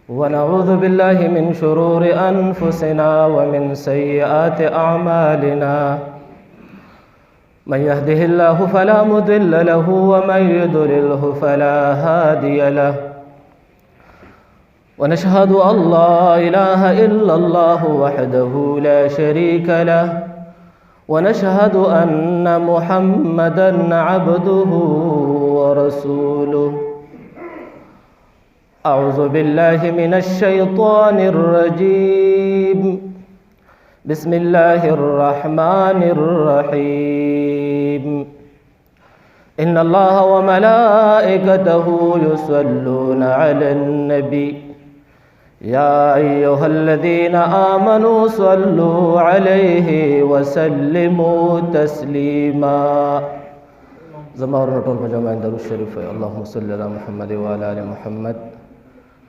ونعوذ بالله من شرور أنفسنا ومن سيئات أعمالنا. من يهده الله فلا مضل له ومن يضلله فلا هادي له. ونشهد أن لا إله إلا الله وحده لا شريك له، ونشهد أن محمدًا عبده ورسوله. أعوذ بالله من الشيطان الرجيم. بسم الله الرحمن الرحيم. إن الله وملائكته يصلون على النبي يا أيها الذين آمنوا صلوا عليه وسلموا تسليما. زمارنا طول مجمع درود الشريف. اللهم صل على محمد وعلى آل محمد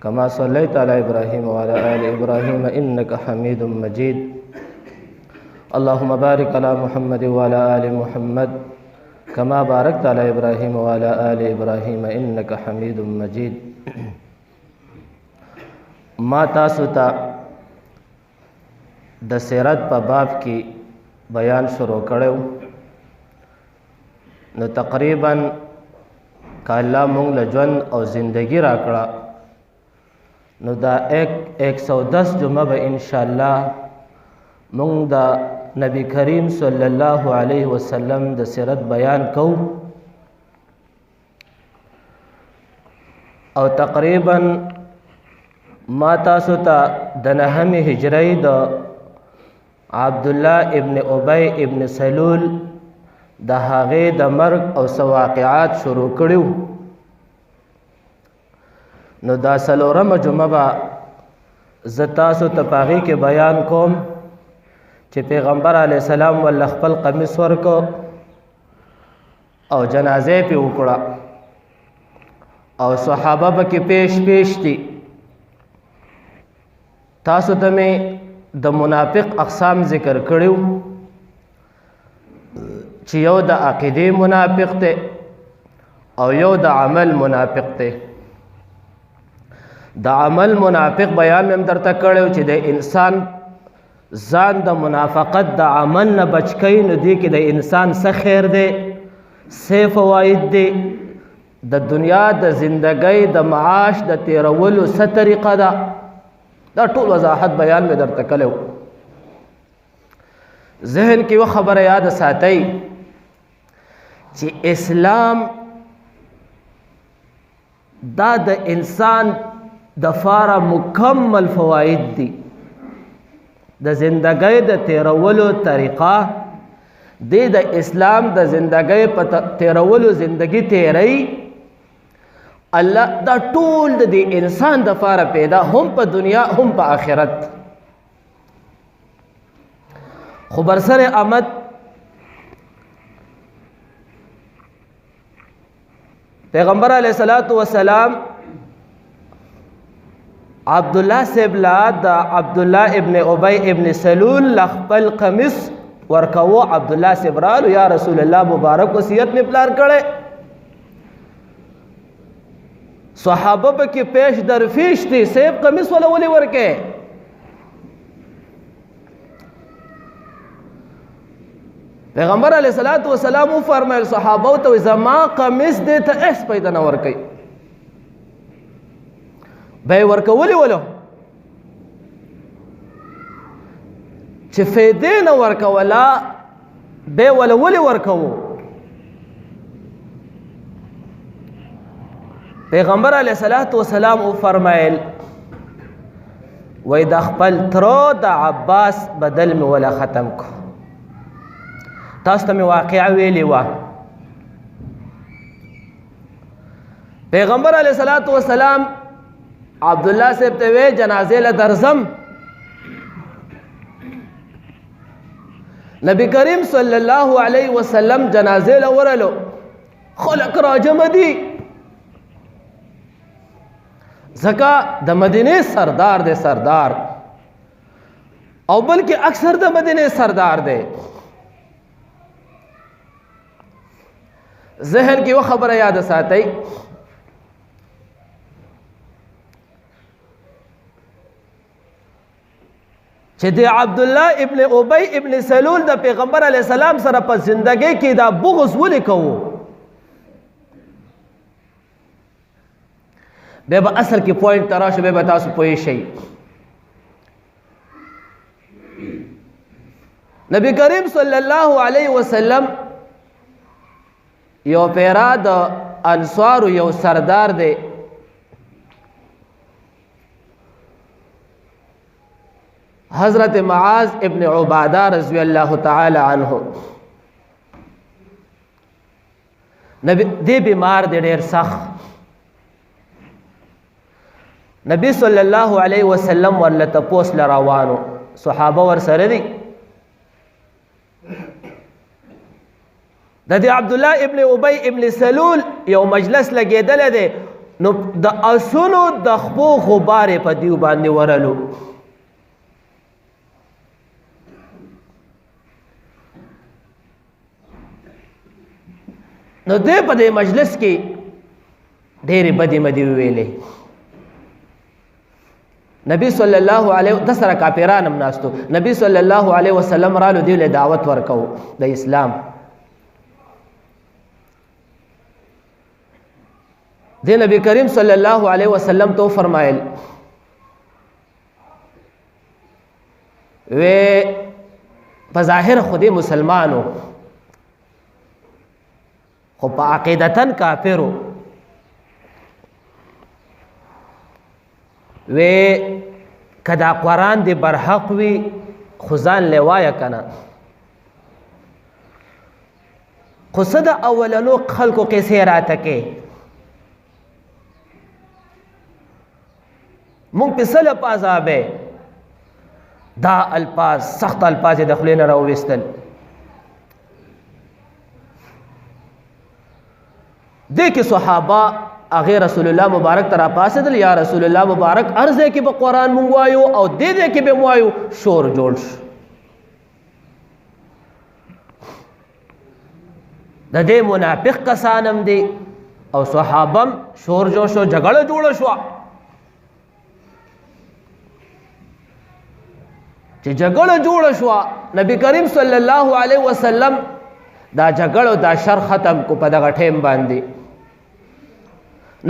كما صليت على إبراهيم وعلى آل إبراهيم إنك حميد مجيد. اللهم بارك على محمد وعلى آل محمد كما باركت على إبراهيم وعلى آل إبراهيم إنك حميد مجيد. ما تاسو ته د سیرت په باب کې بیان شروع کړو، نو تقریبا که الله مونږ له ژوند او زندگی راکړه نو دا 110 جمعه به انشاءالله مونږ د نبی کریم صلی الله علیه وسلم د سیرت بیان کوو، او تقریبا ما تاسو ته د 9 هجری د عبدالله ابن ابی ابن سلول د هغې د مرګ او څه واقعات شروع کړي. نو دا 4مه جمعه به زه تاسو ته په هغې کې بیان کوم چې پیغمبر علیه السلام ول خپل قمیص ورکو او جنازه پې وکړه او صحابه به کې پیش دي. تاسو ته مې د منافق اقسام ذکر کړیو چې یو د عقیدې منافق دی او یو د عمل منافق دی. د عمل منافق بیان مې درته کړیو چې د انسان ځان د منافقت د عمل نه بچ کوي، نو دې کې د انسان څه خیر دی، څه فواید دی، د دنیا د زندګۍ د معاش د تیرولو څه طریقه ده، دا ټول وضاحت بیان مې درته کړی. ذهن کې یوه خبره یاد ساتئ چې اسلام دا د انسان د فاره مکمل فواید دي. د زندګۍ د تیرولو طریقه دی د اسلام د زندګۍ په تیرولو زندگی تیری الله دا ټول د دې انسان د فاره پیدا، هم په دنیا هم په آخرت. خو برسر آمد پیغمبر علیه الصلاۃ والسلام عبدالله صاحب لا د عبدالله ابن ابی ابن سلول خپل قمیص ورکوو. عبدالله صاحب رالو یا رسول الله مبارک وصیت مې پلار کړی. صحابه به کې پیش درفیش دي، صاحب قمیص ولا ولې ورکې؟ پیغمبر علیه الصلاۃ والسلام وفرمایل صحابه ته زما قمیص دې ته هیڅ پیدا نه ورکوي. به یې ورکولې ولو چې فایدې نه ورکوله، به یې وله ولې ورکوو؟ پیغمبر علیه الصلاۃ والسلام وفرمایل وای د خپل ترو د عباس بدل مې ولا ختم کو. تاسو ته مې واقعه ویلې وه. پیغمبر علیه الصلاۃ والسلام عبدالله صاحب ته وی جنازې له درځم. نبی کریم صلی الله علیه وسلم جنازې له ورلو، خلق راجمع دي ځکه د مدینې سردار دی، سردار او بلکې اکثر د مدینې سردار دی. ذهن کې یوه خبره یاد ساتئ چې د عبد الله ابن ابی ابن سلول د پیغمبر علی السلام سره په زندګۍ کې دا بغض ولې کوو؟ بیا به اصل کې پوینټ ته راشو، بیا به تاسو پوه شئ. نبی کریم صلی الله علیه وسلم یو پیرا د انصارو یو سردار دی، حضرت معاذ ابن عباده رضی الله تعالی عنہ. نبی دی بیمار دی ډیر سخت. نبی صلی الله علیه وسلم ورله تپوس لروانو، صحابه ور سره دي. د عبد الله ابن ابی ابن سلول یو مجلس لګیدل دی، نو د اسونو د خپو غبار په دیو باندې ورلو. نو دې په دې مجلس کې ډېرې بدې مدې ویلې. نبی صلی الله علیه د سره کافران هم ناستو. نبی صلی الله علیه وسلم رالو دیو له دعوت ورکو د اسلام. دی نبی کریم صلی الله علیه وسلم تو فرمایل وی په ظاهر خودی مسلمانو خو په عقیدتن کافرو. وی کدا قرآن دی برحق وی خزان لوایا کنا، خو صد اولنو خلقو قصه راتکے مونږ په سل پازابه دا الفاظ سخت الفاظ د خلین راوستل. دې کې صحابه هغه رسول الله مبارک ترا پاسدل، یا رسول الله مبارک ارزه کې په قرآن مونږ وایو او دې کې به وایو. شور جوړ شو. د دې منافق کسانم دي او صحابم شور جوړ شو، جګړه جوړ شو. چې جګړه جوړ شو، نبی کریم صلی الله علیه وسلم دا جګړه دا شر ختم کو په دغه ټیم باندې.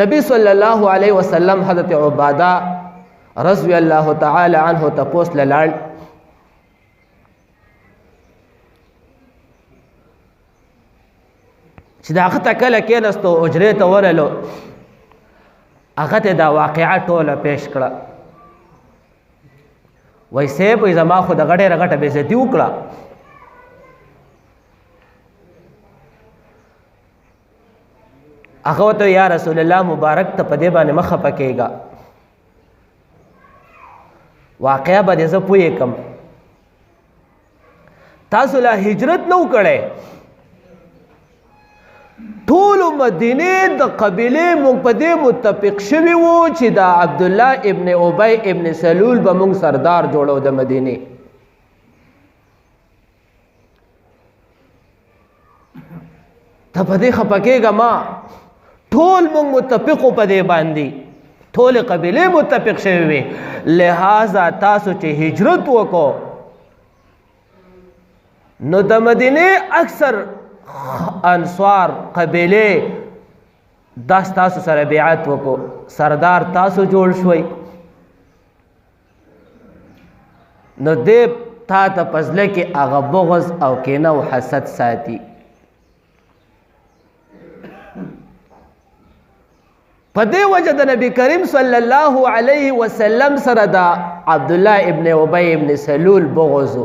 نبی صلی الله علیه وسلم حضرت عباده رضی الله تعالی عنہ تپوس لاړ. چې دا هغه تکله کېناستو اجرې ته ورلو، هغه ته دا واقعه ټوله پیش کړه. وای سیب وای زما خو د غټه رغټه بې عزتي وکړه. هغه ته یا رسول الله مبارک ته په دې باندې مخه پکېږه، واقعا به دې زه پوهې کم. تاسو لا هجرت نو کړی، ټول مدینه د قبیله مونږ په دې متفق شوي وو چې دا عبد الله ابن ابی ابن سلول به مونږ سردار جوړو د مدینه. ته په دې خپکیږه، ما ټول مونږ متفق په دې باندې، ټول قبیله متفق شوي وي. لہذا تاسو چې هجرت وکړو نو د مدینه اکثر انصار قبیله داس تاسو سره بیعت وکړو، سردار تاسو جوړ شوي. نو دې تا ته پزله کې هغه بغض او کینه او حسد ساتي. په دې وجه د نبی کریم صلی الله علیه وسلم سره دا عبد الله ابن ابی ابن سلول بغض.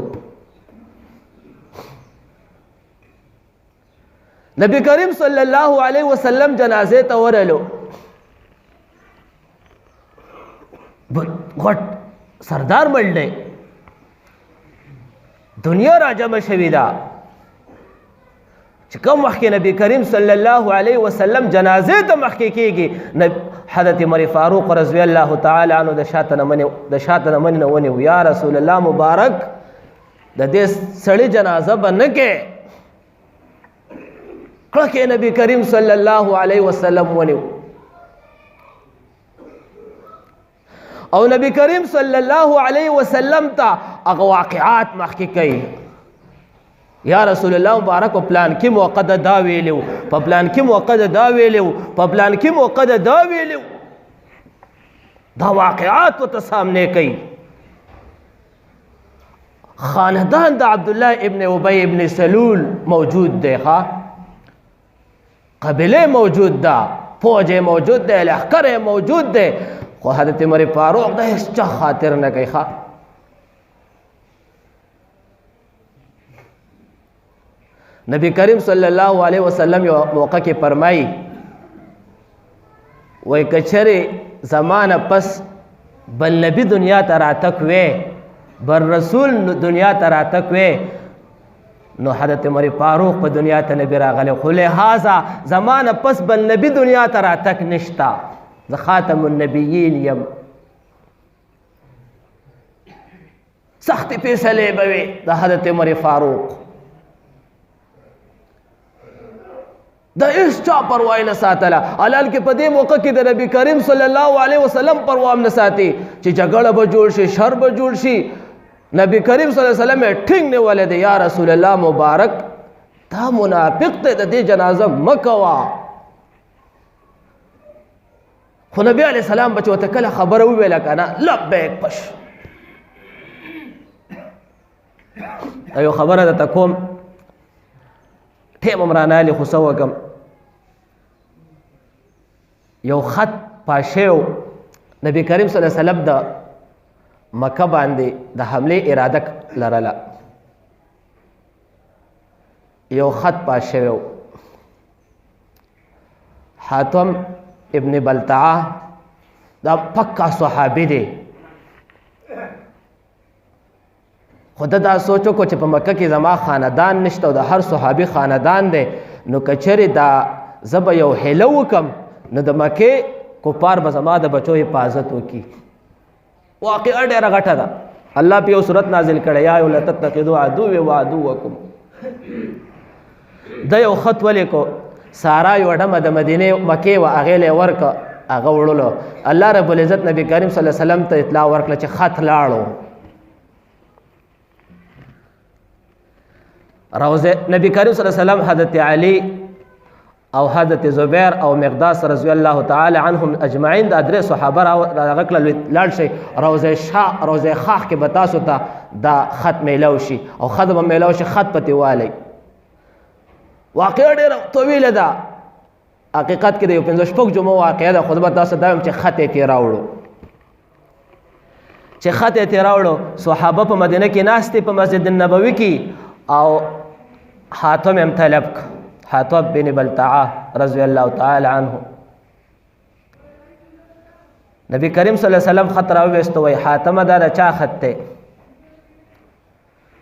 نبی کریم صلی الله علیه وسلم جنازه ته ورلو، غټ سردار مړ دی، دنیا را جمع شوې ده. چې کوم وخت کې نبی کریم صلی الله علیه وسلم جنازه ته مخکې کېږي، حضرت عمر فاروق رضی الله تعالی عنہ د شاته نه منې ونیو، یا رسول الله مبارک د دې سړي جنازه به نه کې. کله کې نبی کریم صلی الله علیه وسلم ونیو او نبی کریم صلی الله علیه وسلم ته هغه واقعات مخکې کوي. یا رسول الله مبارک په پلان کې موقع دا ویلو، په پلان کې موقع دا ویلو، په پلان کې موقع دا ویلو. دا واقعات ورته سامنے کوي. خاندان د عبدالله ابن ابی ابن سلول موجود دی، ها قبیله موجود ده، فوج موجود ده، لښکر موجود ده، خو حضرت عمر فاروق د هیڅ چا خاطر نه کوي. ښه نبی کریم صلی الله علیه وسلم یو موقع کې فرمایي وای کچره زمانه پس بل نبی دنیا ته راتک وې، بر رسول دنیا ته راتک وې، نو حضرت عمر فاروق په دنیا ته نبی راغلی، خو لہذا زمانه پس بل نبی دنیا ته راتک نشتا، زه خاتم النبیین یم. سخت فیصلې به وي د حضرت عمر فاروق، د هیڅ چا پروا نه ساتله. حلال کې په دې موقع کې د نبی کریم صلی الله علیه وسلم پروا نه ساتي چې جګړه به جوړ شي، شر به جوړ شي. نبی کریم صلی الله علیه وسلم ټینګ نیولې دی، یا رسول الله مبارک دا منافق دی، د دې جنازه مه کوه. خو نبی علیه السلام به چې ورته کله خبره وویله که نه، لبیک پش. یو خبره درته کوم، ټیم هم رانالي خو څه وکړم. یو خط پاشیو نبی کریم صلی الله علیه وسلم د مکه باندې د حملې اراده لرله، یو خط پاشیو. حاتم ابن بلتعه دا پکا صحابي دی، خود دا سوچو کو چې په مکه کې زما خاندان نشته او د هر صحابي خاندان دی، نو کچرې دا زه به یو حیله وکم نو د مکې کفار به زما د بچو حفاظت وکړي. واقعه ډېره غټه ده. الله په یو صورت نازل کړی، یا ایها تتخذوا عدوي وعدوکم. د یو خط ولیکو، سارا یو ډمه د مدینې مکې وه، هغې له یې ورکړه، هغه وړلو. الله رب العزت نبی کریم صلی الله علیه وسلم ته اطلاع ورکړه چې خط لاړو. روزه نبی کریم صلی الله علیه وسلم حضرت علی او حضرت زبیر او مقداس رضی الله تعالی عنهم اجمعین د درې صحابه راغکل لاړ شي روزه خاخ کې به تاسو ته دا خط میلاو شي او خط به میلاو شي، خط پتی والی. واقعه ډېره طویله ده، حقیقت کې د یو 5-6 جمعو واقعه ده، خو به تاسو دا وایم چې خط یې ترې راوړو. چې خط یې ترې راوړو، صحابه په مدینه کې ناست دي په مسجد النبوي کې، او حاتم هم طلب که، حاتم بن بلتعه رضی الله تعالی عنه. نبی کریم صلی الله علیه وسلم خط راوویستو، وی حاتم دا د چا خط دی؟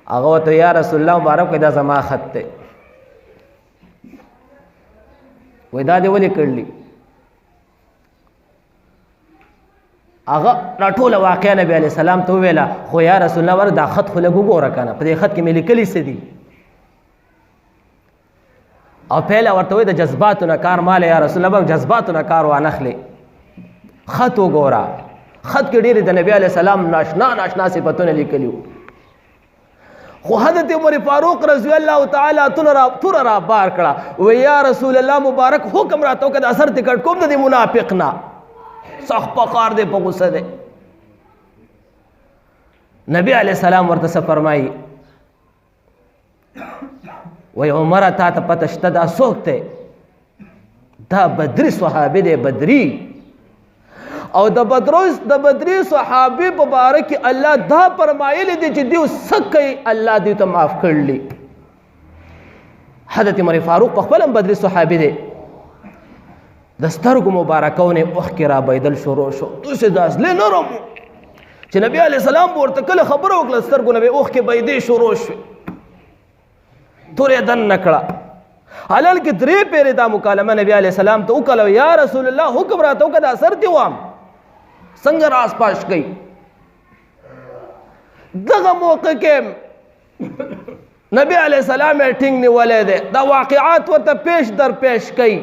هغه ورته یا رسول الله مبارک دا زما خط دی. وی دا دې ولې کړلي؟ هغه راټوله واقعه نبی علیه السلام ته وویله، خو یا رسول الله ور دا خط خو لږ وګوره که نه، په دې خط کې مې لیکلي څه دي؟ او پهله ورته وایي د جذباتو نه کار ماله یا رسول الله جذباتو نه کار وانخلې، خط وګوره. خط کې ډېرې د نبی علیه السلام ناشنا صفتونه لیکلي وو، خو حضرت عمر فاروق رضی الله تعالی توره را بار کړه. وی یا رسول الله مبارک حکم راته وکړه د اثر ټکټ کوم د دې منافق نه، سخت پکار دی، په غصه دی. نبی علیه السلام ورته څه فرمایي؟ وی عمره تا ته پته شته دا څوک دی؟ دا بدري صحابي دی، بدري. او د بدري صحابي په باره کې الله دا فرمایلی دی چې دیو څه کوي، الله دوی ته معاف کړلی. حضرت عمر فاروق په خپل هم بدري صحابي دی. د سترګو مبارکونه اوښکې رابهېدل شروع شو، داسې د اصلي نرم چې نبی علیه السلام به ورته کله خبره وکړه سترګو نه به اوښکې بهېدې شروع شوې، تورې دننه کړه. حلال کې 3 پیرې دا مکالمه نبی علیه السلام ته وکړه، یا رسول الله حکم راته وکړه دا اثر دې وام څنګه راس پاش کوي. دغه موقع کې نبی علیه السلام یې ټینګ نیولی دی، دا واقعات ورته پیش در پیش کوي.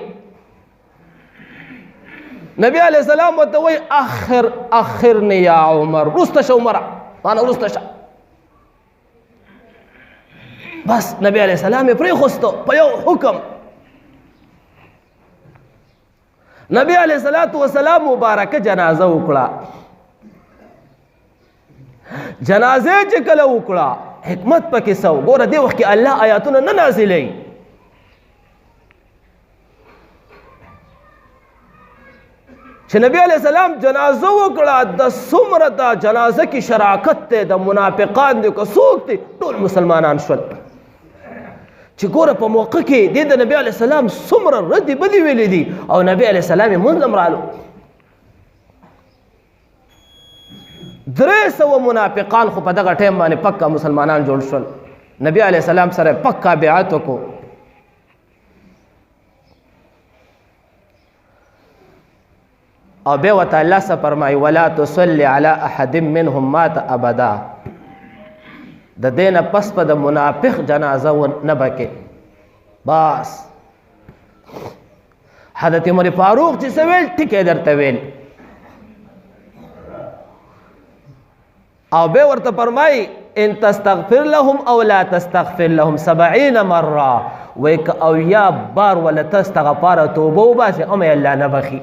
نبی علیه السلام ورته وایي اخرني یا عمر، رسته شه عمره، مانه رسته شه. بس نبی علیہ السلام یې پرېښوستو په یو حکم. نبی علیہ السلام مبارکه جنازه وکړه. جنازه چې کله وکړه حکمت پکې څه و؟ ګوره دې وخت کې الله آیاتونه نه نازلوي. چې نبی علیہ السلام جنازه وکړه د څومره د جنازه کې شراکت دی د منافقان دی که څوک دی ټول مسلمانان شول. چې ګوره په موقع کې دې د نبی علیہ السلام څومره ردې بدې ویلې دي او نبی علیہ السلام یې منځ هم رالو. 300 منافقان خو په دغه ټیم باندې پکا مسلمانان جوړ شول. نبی علیہ السلام سره پکا بیعت وکړو. او بیا ورته الله څه فرمایي ولا تصلي على احد منهم مات ابدا. د دې نه پس په د منافق جنازه نه بکې. بس حضرت عمر فاروق چې څه ویل ټیکې درته ویل. او بیا ورته فرمایي ان تستغفر لهم او لا تستغفر لهم 70 مره. وایي که او یا بار ولا تستغفاره توبه وباسي او مې الله نه بخي.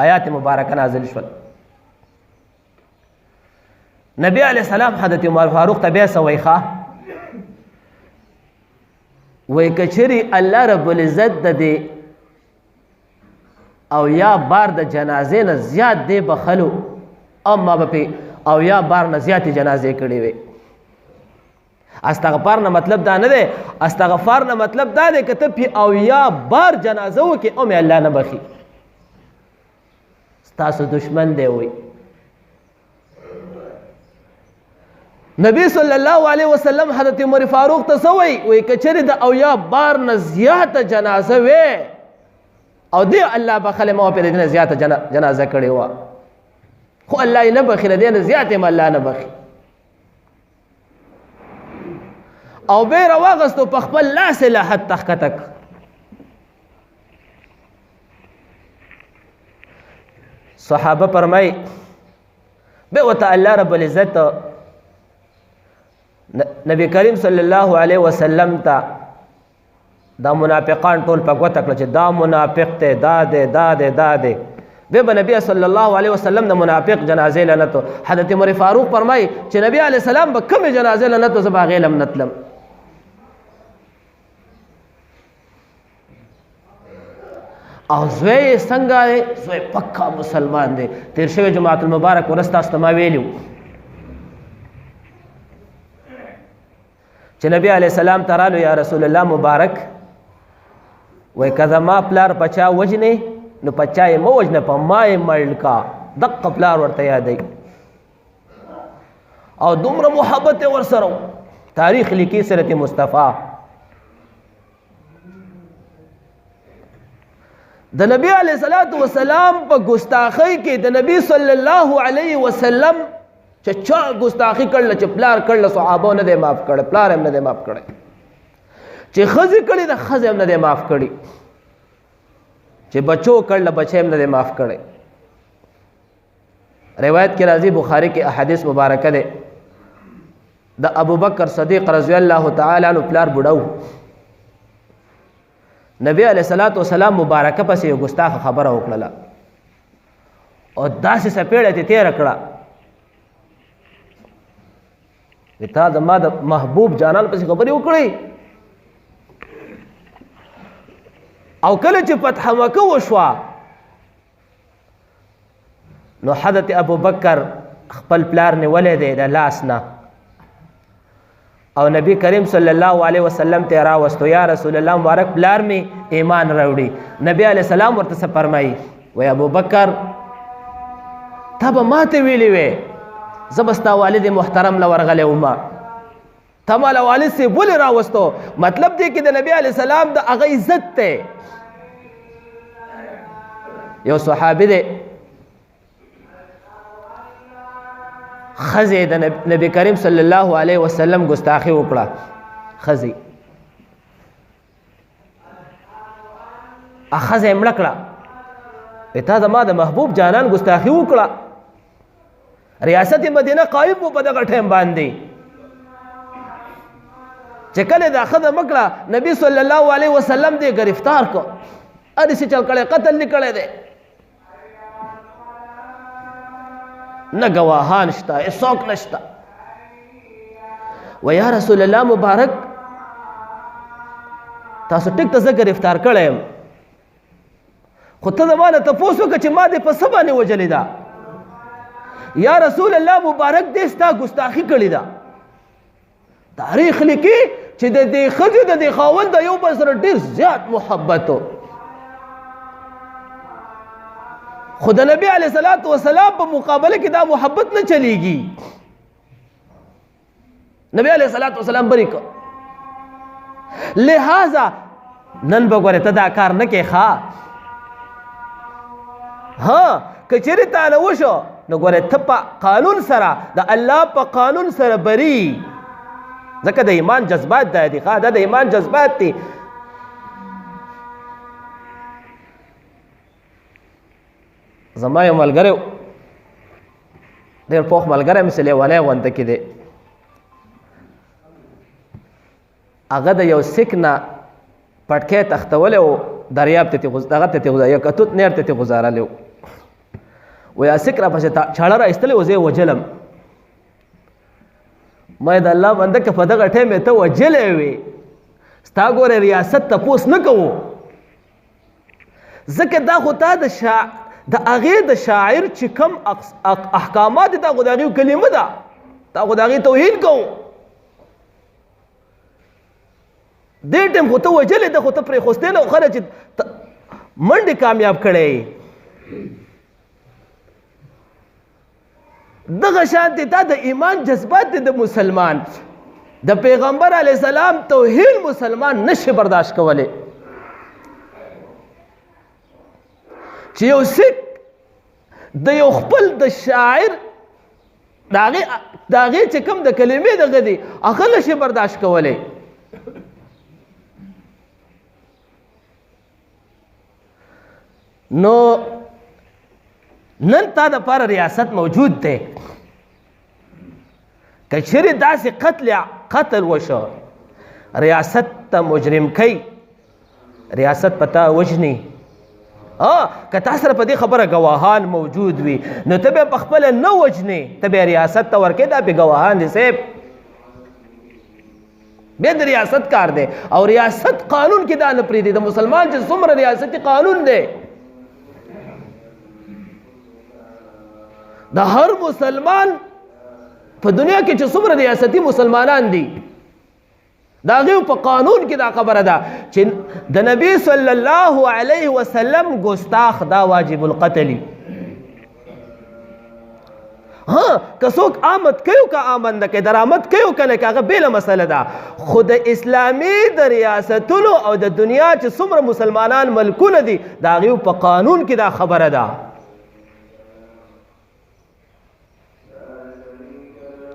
آیات مبارکه نازل شول. نبی علیہ السلام حضرت عمر فاروق ته بیا څه وایي ښه وایي که چېرې الله رب العزت د دې او یا بار د جنازې نه زیات دی بخلو اما به پې او یا بار نه زیاتې جنازې کړې وې. استغفار نه مطلب دا نه دی. استغفار نه مطلب دا دی که ته پې او یا بار جنازه وکړې او مې الله نه بخي. ستاسو دشمن دی وی. نبی صلی الله علیه وسلم حضرت عمر فاروق ته څه وایي که چېرې د او یا بار نه زیاته جنازه وې او دې الله بخلی ما پې د دې نه زیاته جنازه کړې وه خو الله یې نه بخي د دې نه زیات یې الله نه بخي. او بیا یې راواغستو په خپل لاس یې له حد ته ښکته کړ. صحابه فرمایي بیا ورته الله رب العزت نبی کریم صلی الله علیه وسلم ته دا منافقان ټول په ګوته کړه چې دا منافق دی دا دی دا دی دا دی. بیا به نبی صلی الله علیه وسلم د منافق جنازې له نتو. حضرت عمر فاروق فرمایي چې نبی علیه السلام به کومې جنازې له نتو زه به هغې لم نتلم. او زوی یې څنګه دی؟ زوی پکا مسلمان دی. تیر شوی جماعت المبارک ورځ تاسو ته ما ویلي و چې نبی علیه السلام ته رالو یا رسول الله مبارک وایي که زما پلار په چا وجنې نو په چا یې مه وجنه په ما یې مړ کا. دقه پلار ورته یادوي او دومره محبت یې ورسره و. تاریخ لیکي سیرت مصطفی د نبی علیه السلام په ګستاخۍ کې د نبی صلی الله علیه وسلم چې چا ګستاخي کړله چې پلار کړله صحابو نه دی معاف کړی پلار هم نه دی معاف کړی. چې ښځې کړي د ښځې هم نه دی معاف کړي. چې بچو کړله بچی هم نه دی معاف کړی. روایت کې راځي بخاري کې احادیث مبارکه ده د ابوبکر صدیق رضی الله تعالی عنہ پلار بوډا و. نبی علیہ الصلوۃ والسلام مبارکه پسې یو ګستاخ خبره وکړه او داسې سپېړه ته تیر کړه تا د ما د محبوب جانان پسې خبرې وکړې. او کله چې فتح مکه وشوه نو حضرت ابوبکر خپل پلار نیولی دی د لاس نه او نبی کریم صلی الله علیه وسلم ته راوستو یا رسول الله مبارک پلار می ایمان راوړي. نبی علیہ السلام ورته څه فرمایي وای ابوبکر تا به ماته ویلې وې زه به ستا والد محترم له ورغلی وم تا ما له والد صاحب ولې راوستو. مطلب دی کې د نبی علیہ السلام د هغه عزت دی. یو صحابي دی خزی د نبی کریم صلی الله علیه وسلم ګستاخی وکړه. خزی خزی مړه کړه تا زما د محبوب جانان ګستاخی وکړه. ریاست مدینه قائم و په دغه ټیم باندې چې کله دا ښځه مکړه نبی صلی الله علیه وسلم دې گرفتار کو هرڅه چل کړي قتل نه کړي دي نه گواهان شته هیڅوک نشته و یا رسول الله مبارک تاسو ټیک ته زه گرفتار کړی یم خو ته زمانه تپوس وکړه چې ما دې په څه باندې وجلې ده یا رسول الله مبارک دې ستا ګستاخي کړې ده تاریخ لیکي چې د دې ښځې د دې خاوند د یو بل سره ډېر زیات محبت و خو د نبي علیه الصلاۃ والسلام په مقابله کې دا محبت نه چلیږي نبی علیه الصلاۃ والسلام بری کو لہذا نن به ګورې ته دا کار نه کې ښه ها که چېرې تاله وشو نو ګورې ته په قانون سره د الله په قانون سره بری ځکه د ایمان جذبات دا دي ښه دا د ایمان جذبات دي زما یو ملګری ډېر پوخ ملګری مې لیونی غونډه کې دی هغه د یو سیک نه پټکی تختولی و دریاب ته دغه ته یو کتوت نیر ته غځارلی و ویا سیک راپسې چاړه راایستلی و زه یې وجلم ما د الله بنده که په دغه ټایم یې ته وجلی وې ستا ګورې ریاست تپوس نه کوو ځکه دا خو تا د هغې د شاعر چې کوم احکامات دي تا خو د هغې کلمه ده تا خو د هغې توهین کوو دې ټایم خو ته وجلې ده خو ته پرېښوستې نه خله چې منډې کامیاب کړی دغه شانتې تا د ایمان جذبات دي د مسلمان د پیغمبر علیه السلام توهین مسلمان نشي برداشت کولی چې یو سیک د یو خپل د شاعر د هغې چې کوم د کلمې دغه دي هغه نشي برداشت کولی نو نن تا دپاره ریاست موجود دی که چېرې داسې قتل وشو ریاست ته مجرم کوي ریاست په تا وژني که تا سره په دې خبره ګواهان موجود وي نو ته بیا پخپله نه وژنې ته بیا ریاست ته ورکې دا بې ګواهان دي صاحب بیا د ریاست کار دی او ریاست قانون کې دا نه پرېږدي د مسلمان چې څومره ریاستي قانون دی د هر مسلمان په دنیا کې چې څومره ریاستي مسلمانان دي د هغې په قانون کې دا خبره ده چې د نبي صلی الله علیه وسلم ګستاخ دا واجب القتلي که څوک آمد کوي او که آمد نه کوي درآمد کوي او که نه کوي هغه بېله مسله ده خو د اسلامي د ریاستونو او د دنیا چې څومره مسلمانان ملکونه دي د هغې په قانون کې دا خبره ده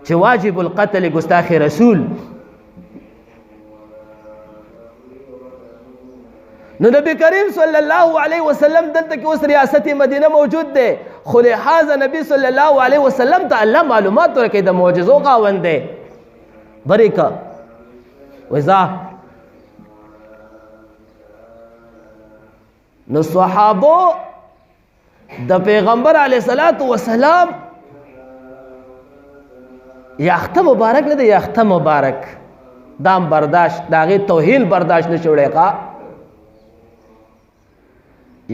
چې واجب القتل ګستاخ رسول نو نبی کریم صلی الله علیه وسلم دلته کې اوس ریاست مدینه موجود دی خو لہذا نبی صلی الله علیه وسلم ته الله معلومات ورکوي د معجزو خاوند دی بری که وځه نو صحابو د پیغمبر علیه الصلاة والسلام یاخته مبارک نه دی یاخته مبارک دام برداشت د هغې توهین برداشت نه شي وړی ښه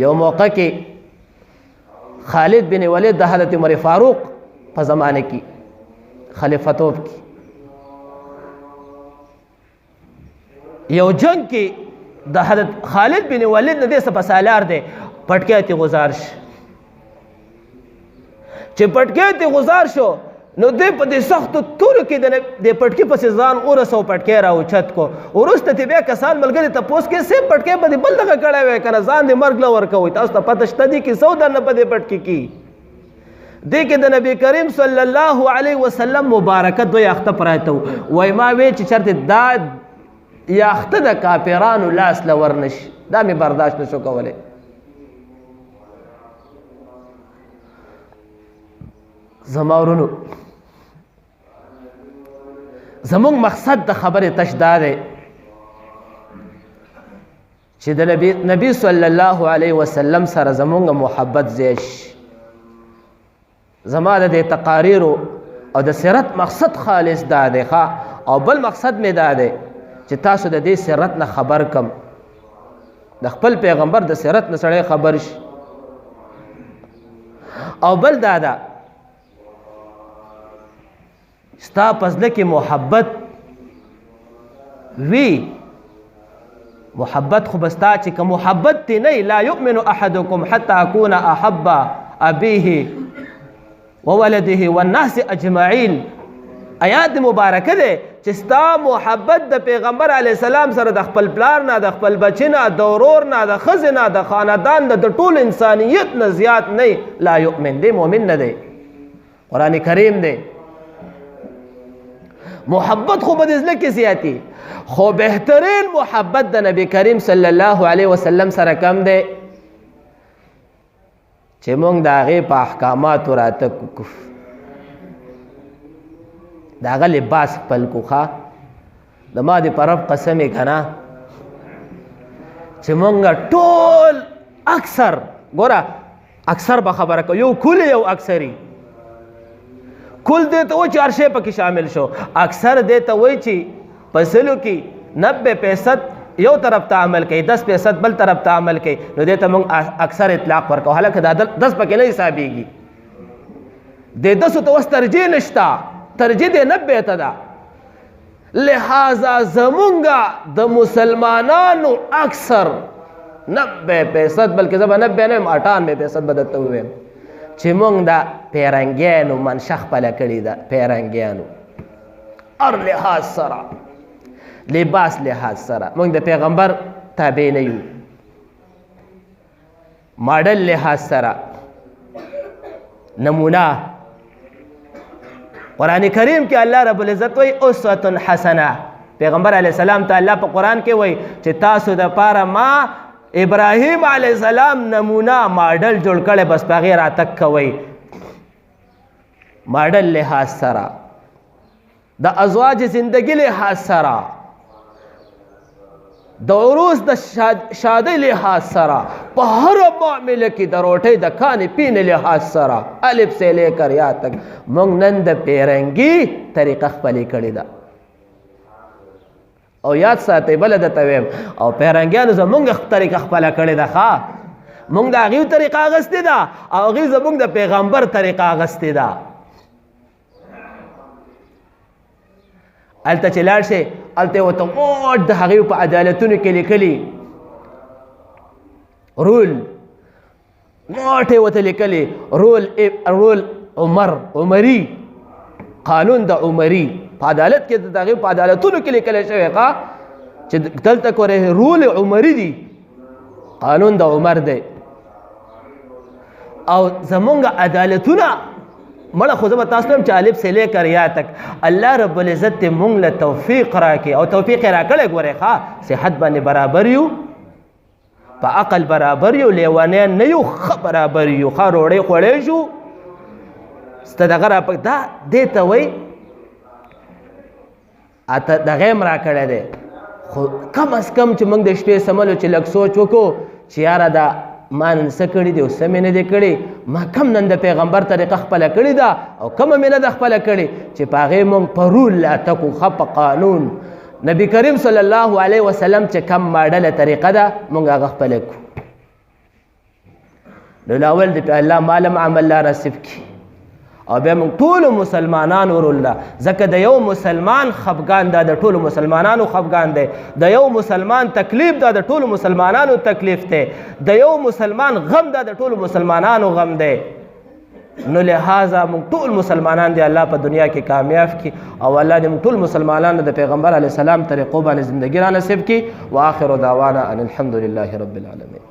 یو موقع کې خالد بن ولید د حضرت عمر فاروق په زمانه کې خلیفتوب کې یو جنگ کې د حضرت خالد بن ولید نه دې څه په سالار دی پټکی ته غزار شي چې پټکی ته غزار شو نو دې په دې سختو تورو کې د پټکي پسې ځان ورسو پټکی راوچت کو وروسته ته بیا کسان ملګري تپوس کې سه پټکی په دې بل دغه کړی وی که نه ځان دې مرګ له ورکوئ تاسو ته پته شته دي کې څه درنه په دې پټکي کې دې کې د نبي کریم صلی الله علیه وسلم مبارکه دوه یاخته پراته وای ما وی چې چېرته دا یاخته د کافرانو لاس له ورنشي دا مې برداشت نشو کولی زما ورونو زمونږ مقصد د خبرې تش دا دی چې د نبی صلی الله علیه وسلم سره زمونږ محبت زیات شي. زما د دې تقاریرو او د سیرت مقصد خالص دا دی او بل مقصد مې دا دی چې تاسو د دې سیرت نه خبر کم، د خپل پیغمبر د سیرت نه سړی خبر شي. او بل دا ده ستا په زړه کې محبت وي، محبت خو به ستا چې که محبت دې نه لا یؤمن احدکم حتی اکون احب ابیه وولده والناس اجمعین. آیات مبارکه ده چې ستا محبت د پیغمبر علیه السلام سره د خپل پلار نه، د خپل بچی نه، د ورور نه، د ښځې نه، د خاندان نه، د ټول انسانیت نه زیات نه، لا یؤمن دی مؤمن نه دی. قرآن کریم دی محبت خو به د زړه کې زیاتی، خو بهترین محبت د نبی کریم صلی الله علیه وسلم سره کم دی چې مونږ د هغې په احکاماتو راته کو، د هغه لباس خپل کو. د ما د په رب قسم یې که نه چې مونږ ټول اکثر ګوره اکثر به خبره کو، یو کل یو اکثري. کل دې ته وایي چې هر شی پکې شامل شو، اکثر دې ته وایي چې په سلو کې 90% یو طرف ته عمل کوي، 10% بل طرف ته عمل کوي، نو دې ته موږ اکثر اطلاق ورکو. حالانکه دا 10 پکې نه حسابېږي، د 10 ته اوس ترجیح نشته، ترجیح دې 90 ته ده. لہذا زمونږ د مسلمانانو اکثر 90%، بلکې زه به 90 نه یم 98% به درته ووایم چې مونږ د پیرنګیانو منشه خپله کړې ده. پیرنګیانو هر لحاظ سره، لباس لحاظ سره مونږ د پیغمبر تابع نه یو، ماډل لحاظ سره نمونه. قرآن کریم کې الله رب العزت وایي اسوة حسنه. پیغمبر علیه السلام ته الله په قرآن کې وایي چې تاسو دپاره ما ابراهیم علیه السلام نمونه ماډل جوړ کړی، بس په هغې راتګ کوئ. ماډل لحاظ سره، د ازواج زندگی لحاظ سره، د عروس د شادۍ لحاظ سره، په هره معامله کې د روټۍ د کانې پینې لحاظ سره، الف سے لے کر یا تک موږ نن د پیرنګي طریقه خپلې کړې ده. او یاد ساتئ بله درته ویم، او پیرنګیانو زمونږ طریقه خپله کړې ده. موږ د هغې طریقه اخیستې ده او هغې زمونږ د پیغمبر طریقه اخیستې ده. هلته چې لاړ شئ هلته یې ورته موټ د هغې په عدالتونو کې لیکلي رول، موټ یې ورته لیکلي رول عمري، قانون د عمري په عدالت کې د هغې په عدالتونو کې لیکلی شوی چې دلته ګورې رول عمري دی، قانون د عمر دی. او زمونږ عدالتونه مړه خو زه به تاسو ته چې الف سے لے کر یا تک الله رب العزت دې مونږ له توفیق راکړي، او توفیق یې راکړی. ګورې صحت باندې برابر یو، په عقل برابر یو، لیوانیان نه یو، ښه برابر یو، ښه روړۍ خوړی شو سته دغه راپک دا دې ته وایي دغه هم راکړی دی. خو کم از کم چې موږ د شپې سملو چې لږ سوچ وکړو چې یاره دا ما نن څه کړي دي او څه مې نه دي کړي، ما کم نن د پیغمبر طریقه خپله کړې ده او کومه مې نه ده خپله کړې چې په هغې موږ په رول لاتکو، ښه په قانون. نبي کریم صلی الله علیه وسلم چې کم ماډله طریقه ده موږ هغه خپله کړو. نو لاول د الله مالم عمل لا نصیب کړي او بیا موږ ټولو مسلمانانو رول ده. ځکه د یو مسلمان خفګان دا د ټولو مسلمانانو خفګان دی، د یو مسلمان تکلیف دا د ټولو مسلمانانو تکلیف دی، د یو مسلمان غم دا د ټولو مسلمانانو غم دی. نو لہذا موږ ټول مسلمانان دی الله په دنیا کې کامیاب کړي او الله دې موږ ټول مسلمانانو د پیغمبر علیه السلام طریقو باندې زندګي را نصیب کړي. واخر دعوانا ان الحمد لله رب العالمین.